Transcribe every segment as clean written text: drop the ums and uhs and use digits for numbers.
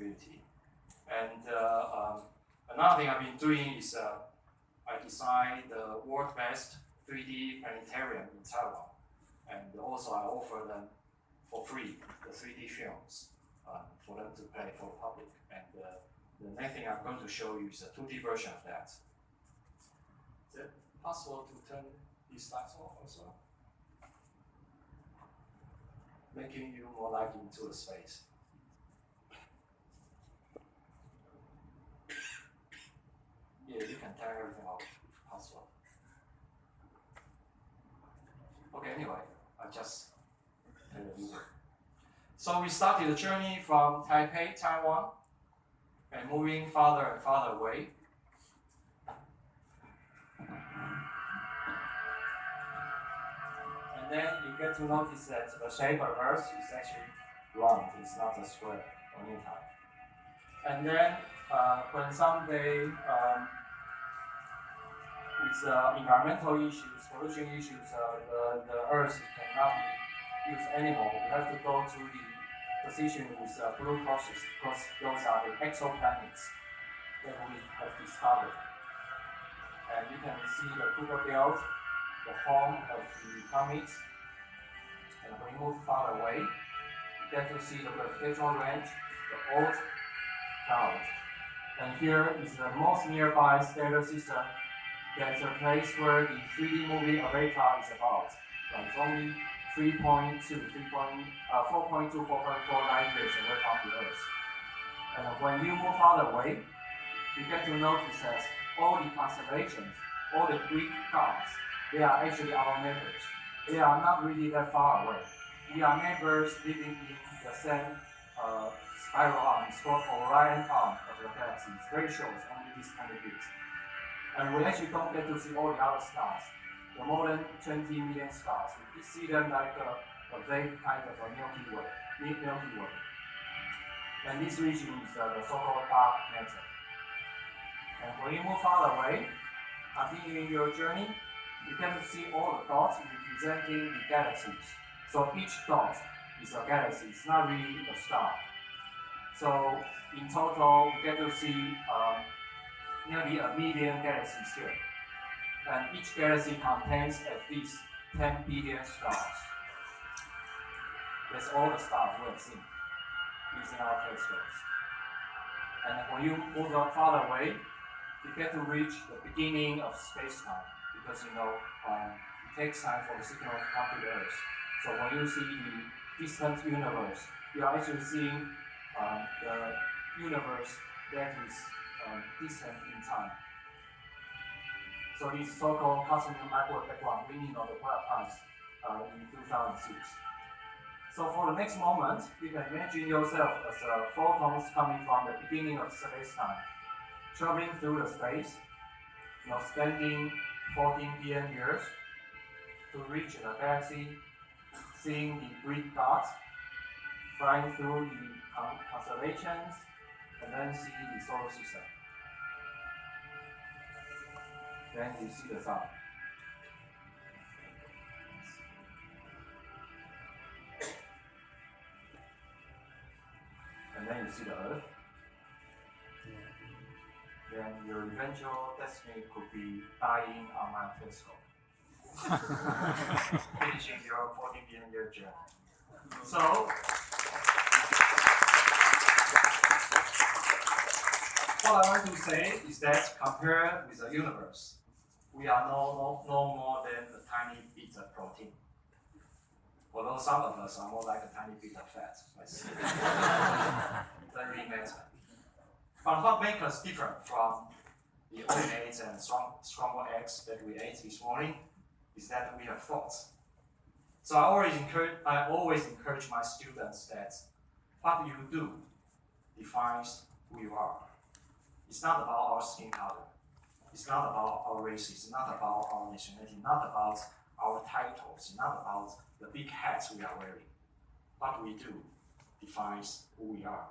possibility. And another thing I've been doing is I designed the world's best 3D planetarium in Taiwan. And also I offer them for free, the 3D films, for them to play for the public. And the next thing I'm going to show you is a 2D version of that. Is it possible to turn these slides off also? Making you more like into the space. Yeah, you can turn everything off if possible. Okay, anyway, I just tell you. So we started the journey from Taipei, Taiwan, and moving farther and farther away. And then you get to notice that the shape of Earth is actually round, it's not a square or any type. And then when someday with environmental issues, pollution issues, the Earth cannot be used anymore. We have to go to the position with blue crosses, because those are the exoplanets that we have discovered. And you can see the Kuiper Belt, the home of the comets. And when you move far away, you get to see the gravitational range, the old cloud. And here is the most nearby stellar system. That's a place where the 3D movie Avatar is about. It's only 4.2, 4.4 light years away from the Earth. And when you move farther away, you get to notice that all the constellations, all the Greek gods, they are actually our neighbors. They are not really that far away. We are neighbors living in the same spiral arm. It's called Orion arm of the galaxy. It's very short, it's only this kind of bit. And we actually don't get to see all the other stars. The more than 20 million stars. We see them like a vague kind of a Milky Way. And this region is the so-called dark matter. And when you move farther away, continuing your journey, you get to see all the dots representing the galaxies. So each dot is a galaxy. It's not really a star. So in total, we get to see nearly 1 million galaxies here. And each galaxy contains at least 10 billion stars. That's all the stars we have seen using our telescopes. And when you move up farther away, you get to reach the beginning of space-time, because it takes time for the signal to come to the Earth. So when you see the distant universe, you are actually seeing the universe that is distant in time. So this so-called cosmic microwave background winning of the Nobel Prize in 2006. So for the next moment, you can imagine yourself as photons coming from the beginning of space-time, traveling through the space, spending 14 billion years to reach the galaxy, seeing the Greek dots, flying through the constellations, and then see the solar system. Then you see the sun. And then you see the Earth. Then your eventual destiny could be dying on my telescope. Finishing your 40 billion year journey. So, what I want to say is that compared with the universe, we are no more than a tiny bit of protein. Although some of us are more like a tiny bit of fat. It doesn't really matter. But what makes us different from the omelets and scrambled eggs that we ate this morning is that we have thoughts. So I always encourage my students that what you do defines who you are. It's not about our skin color. It's not about our race. It's not about our nationality. Not about our titles. Not about the big hats we are wearing. What we do defines who we are.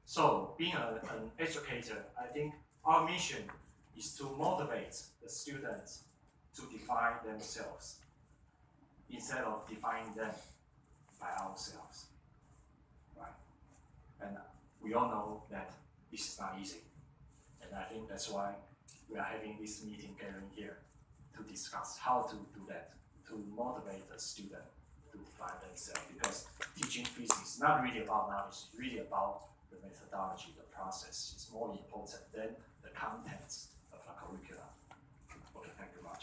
So, being an educator, I think our mission is to motivate the students to define themselves instead of defining them by ourselves. Right? And we all know that this is not easy. And I think that's why we are having this meeting gathering here to discuss how to do that, to motivate the student to find themselves. Because teaching physics is not really about knowledge, it's really about the methodology, the process. It's more important than the contents of the curriculum. Okay, thank you, Mark.